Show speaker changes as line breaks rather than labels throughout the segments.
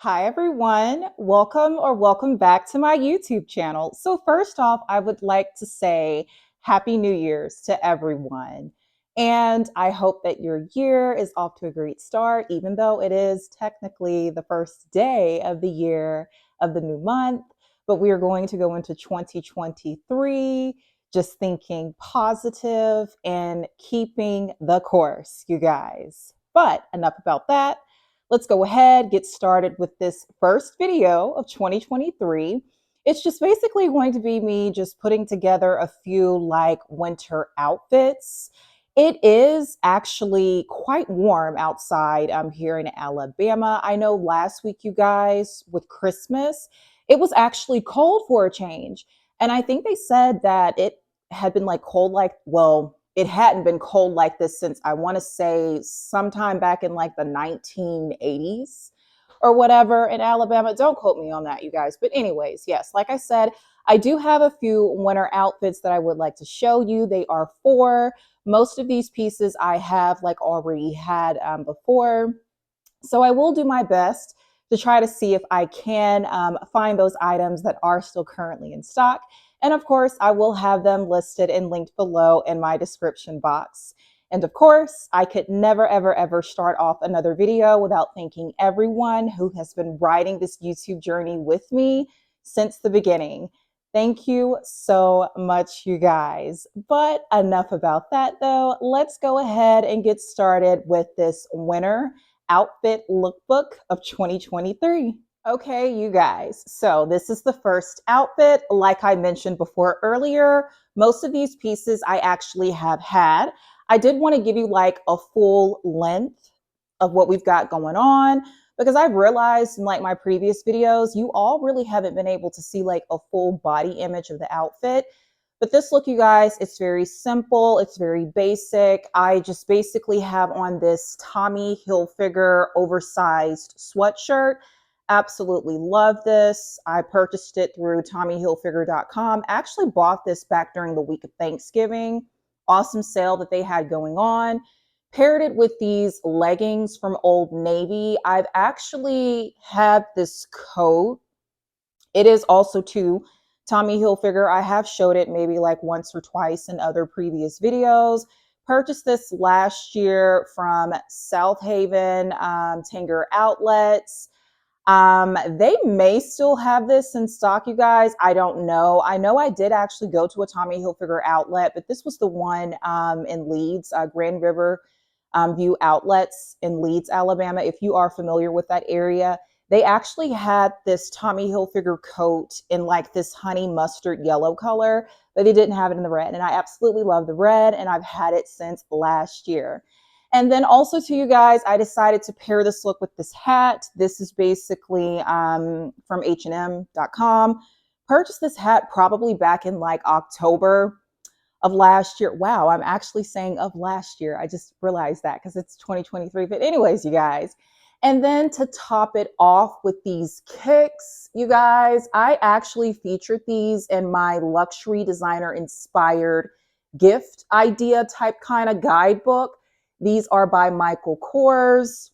Hi, everyone. Welcome back to my YouTube channel. So first off, I would like to say Happy New Year's to everyone. And I hope that your year is off to a great start, even though it is technically the first day of the year of the new month. But we are going to go into 2023 just thinking positive and keeping the course, you guys. But enough about that. Let's go ahead, get started with this first video of 2023. It's just basically going to be me just putting together a few like winter outfits. It is actually quite warm outside here in Alabama. I know last week, you guys, with Christmas, it was actually cold for a change. And I think they said that it had been like cold, like, well, it hadn't been cold like this since I want to say sometime back in like the 1980s or whatever in Alabama. Don't quote me on that, you guys. But, anyways, yes, like I said, I do have a few winter outfits that I would like to show you. They are for most of these pieces I have like already had before. So I will do my best to try to see if I can find those items that are still currently in stock. And of course, I will have them listed and linked below in my description box. And of course, I could never, ever, ever start off another video without thanking everyone who has been riding this YouTube journey with me since the beginning. Thank you so much, you guys. But enough about that, though. Let's go ahead and get started with this winter outfit lookbook of 2023. Okay, you guys, so this is the first outfit. Like I mentioned before earlier, most of these pieces I actually have had. I did want to give you like a full length of what we've got going on because I've realized in like my previous videos, you all really haven't been able to see like a full body image of the outfit. But this look, you guys, it's very simple. It's very basic. I just basically have on this Tommy Hilfiger oversized sweatshirt. Absolutely love this. I purchased it through TommyHilfiger.com. Actually bought this back during the week of Thanksgiving. Awesome sale that they had going on. Paired it with these leggings from Old Navy. I've actually had this coat. It is also too Tommy Hilfiger. I have showed it maybe like once or twice in other previous videos. Purchased this last year from South Haven Tanger Outlets. They may still have this in stock, you guys. I don't know. I know I did actually go to a Tommy Hilfiger outlet, but this was the one in Leeds, Grand River View Outlets in Leeds, Alabama. If you are familiar with that area, they actually had this Tommy Hilfiger coat in like this honey mustard yellow color, but they didn't have it in the red. And I absolutely love the red, and I've had it since last year. And then also to you guys, I decided to pair this look with this hat. This is basically from H&M.com. Purchased this hat probably back in like October of last year. Wow, I'm actually saying of last year. I just realized that because it's 2023. But anyways, you guys. And then to top it off with these kicks, you guys, I actually featured these in my luxury designer inspired gift idea type kind of guidebook. These are by Michael Kors.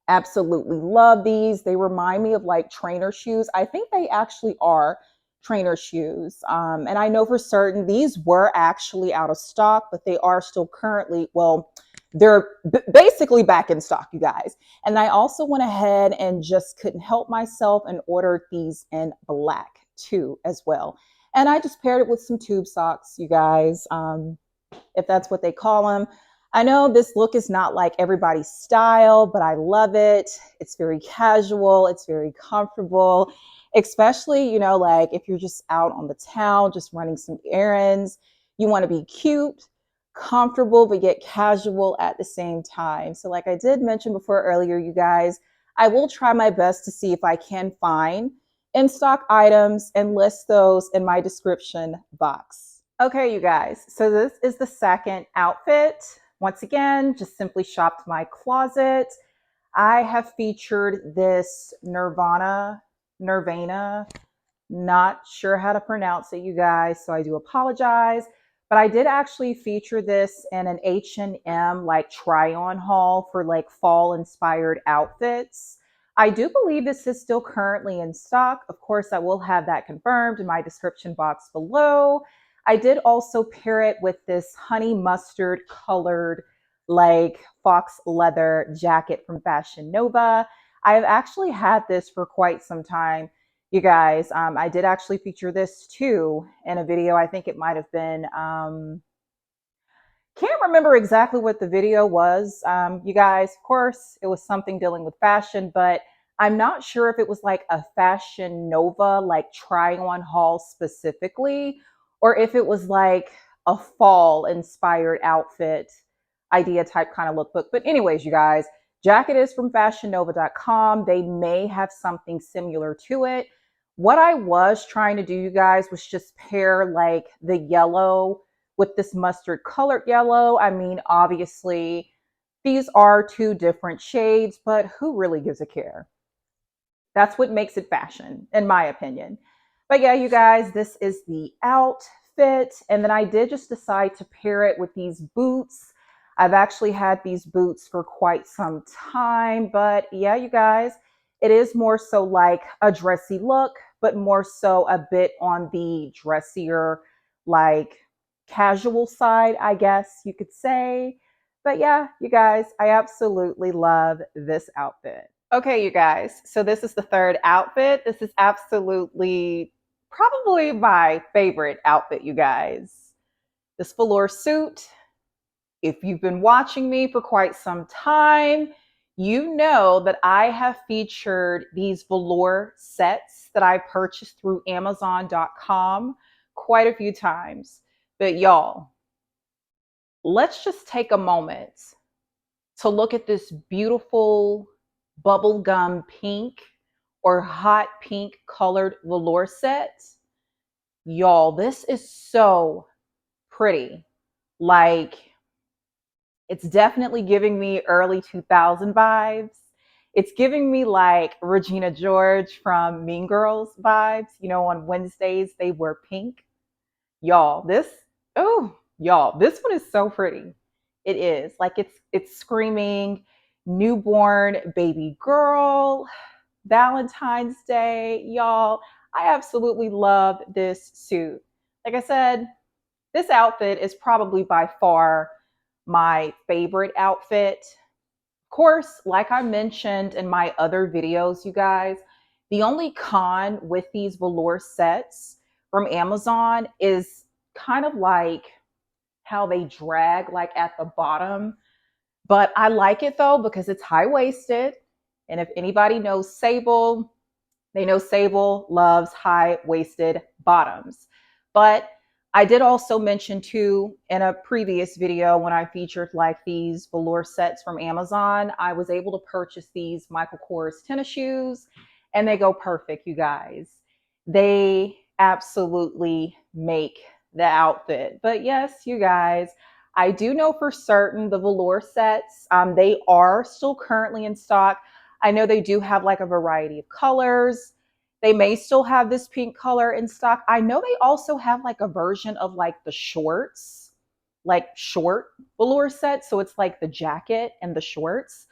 Absolutely love these. They remind me of like trainer shoes. I think they actually are trainer shoes. And I know for certain these were actually out of stock, but they are still currently, well, they're basically back in stock, you guys. And I also went ahead and just couldn't help myself and ordered these in black too as well. And I just paired it with some tube socks, you guys, if that's what they call them. I know this look is not like everybody's style, but I love it. It's very casual. It's very comfortable, especially, you know, like if you're just out on the town, just running some errands, you want to be cute, comfortable, but yet casual at the same time. So like I did mention before earlier, you guys, I will try my best to see if I can find in stock items and list those in my description box. Okay, you guys, so this is the second outfit. Once again, just simply shopped my closet. I have featured this Nirvana, not sure how to pronounce it, you guys, so I do apologize. But I did actually feature this in an H&M like try-on haul for like fall inspired outfits. I do believe this is still currently in stock. Of course, I will have that confirmed in my description box below. I did also pair it with this honey mustard colored, like fox leather jacket from Fashion Nova. I've actually had this for quite some time, you guys. I did actually feature this too in a video. I think it might have been can't remember exactly what the video was. You guys, of course, it was something dealing with fashion, but I'm not sure if it was like a Fashion Nova, like try on haul specifically, or if it was like a fall inspired outfit idea type kind of lookbook. But, anyways, you guys, jacket is from fashionnova.com. They may have something similar to it. What I was trying to do, you guys, was just pair like the yellow with this mustard colored yellow. I mean, obviously, these are two different shades, but who really gives a care? That's what makes it fashion, in my opinion. But yeah, you guys, this is the outfit. And then I did just decide to pair it with these boots. I've actually had these boots for quite some time. But yeah, you guys, it is more so like a dressy look, but more so a bit on the dressier, like casual side, I guess you could say. But yeah, you guys, I absolutely love this outfit. Okay, you guys. So this is the third outfit. This is absolutely probably my favorite outfit, you guys. This velour suit. If you've been watching me for quite some time, you know that I have featured these velour sets that I purchased through Amazon.com quite a few times. But y'all, let's just take a moment to look at this beautiful bubblegum pink or hot pink colored velour set. Y'all, this is so pretty. Like, it's definitely giving me early 2000 vibes. It's giving me like Regina George from Mean Girls vibes. You know, on Wednesdays they wear pink. Y'all, this one is so pretty. It is. Like it's screaming newborn baby girl, Valentine's Day, y'all. I absolutely love this suit. Like I said, this outfit is probably by far my favorite outfit. Of course, like I mentioned in my other videos, you guys, the only con with these velour sets from Amazon is kind of like how they drag like at the bottom. But I like it though because it's high waisted. And if anybody knows Sable, they know Sable loves high waisted bottoms. But I did also mention too in a previous video when I featured like these velour sets from Amazon, I was able to purchase these Michael Kors tennis shoes and they go perfect, you guys. They absolutely make the outfit. But yes, you guys, I do know for certain the velour sets, they are still currently in stock. I know they do have like a variety of colors. They may still have this pink color in stock. I know they also have like a version of like the shorts, like short velour set. So it's like the jacket and the shorts.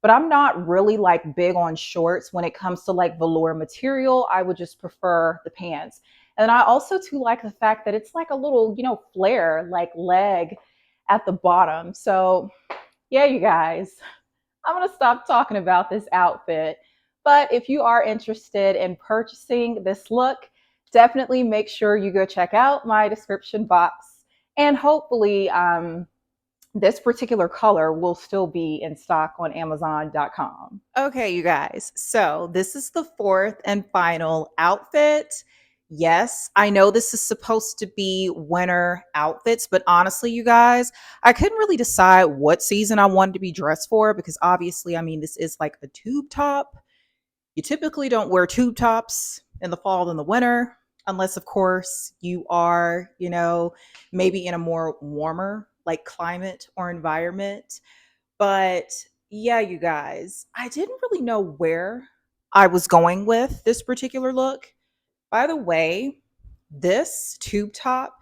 But I'm not really like big on shorts when it comes to like velour material. I would just prefer the pants. And I also too like the fact that it's like a little, you know, flare, like leg at the bottom. So yeah, you guys, I'm going to stop talking about this outfit. But if you are interested in purchasing this look, definitely make sure you go check out my description box. And hopefully, this particular color will still be in stock on Amazon.com. Okay, you guys. So this is the fourth and final outfit. Yes, I know this is supposed to be winter outfits, but honestly, you guys, I couldn't really decide what season I wanted to be dressed for because obviously, I mean, this is like a tube top. You typically don't wear tube tops in the fall and the winter, unless, of course, you are, you know, maybe in a more warmer like climate or environment. But yeah, you guys, I didn't really know where I was going with this particular look. By the way, this tube top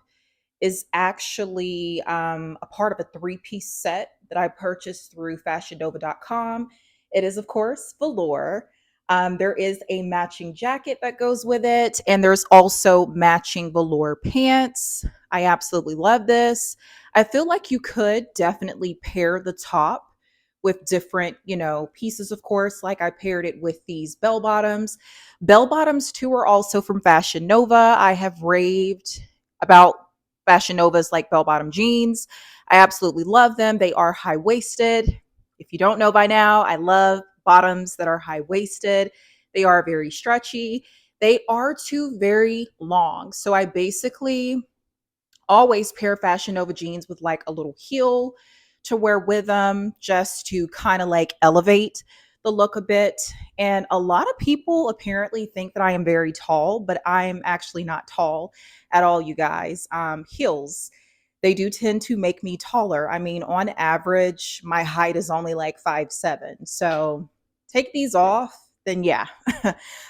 is actually a part of a three-piece set that I purchased through fashionnova.com. It is, of course, velour. There is a matching jacket that goes with it, and there's also matching velour pants. I absolutely love this. I feel like you could definitely pair the top with different, pieces, of course. Like I paired it with these bell bottoms. Bell bottoms, too, are also from Fashion Nova. I have raved about Fashion Nova's like bell bottom jeans. I absolutely love them. They are high waisted. If you don't know by now, I love bottoms that are high waisted. They are very stretchy. They are too very long. So I basically always pair Fashion Nova jeans with like a little heel to wear with them just to kind of like elevate the look a bit. And a lot of people apparently think that I am very tall, but I'm actually not tall at all, you guys. Heels, they do tend to make me taller. I mean, on average, my height is only like 5'7". So take these off, then yeah,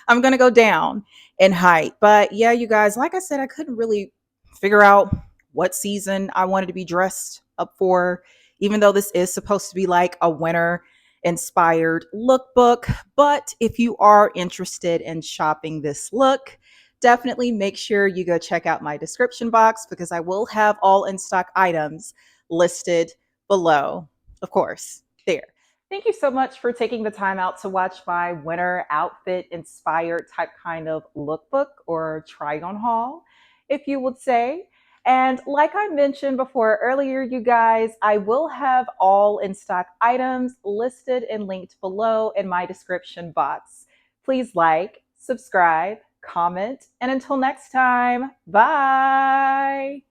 I'm going to go down in height. But yeah, you guys, like I said, I couldn't really figure out what season I wanted to be dressed up for, even though this is supposed to be like a winter inspired lookbook. But if you are interested in shopping this look, definitely make sure you go check out my description box because I will have all in stock items listed below, of course, there. Thank you so much for taking the time out to watch my winter outfit inspired type kind of lookbook or try on haul, if you would say. And like I mentioned before earlier, you guys, I will have all in stock items listed and linked below in my description box. Please like, subscribe, comment, and until next time, bye.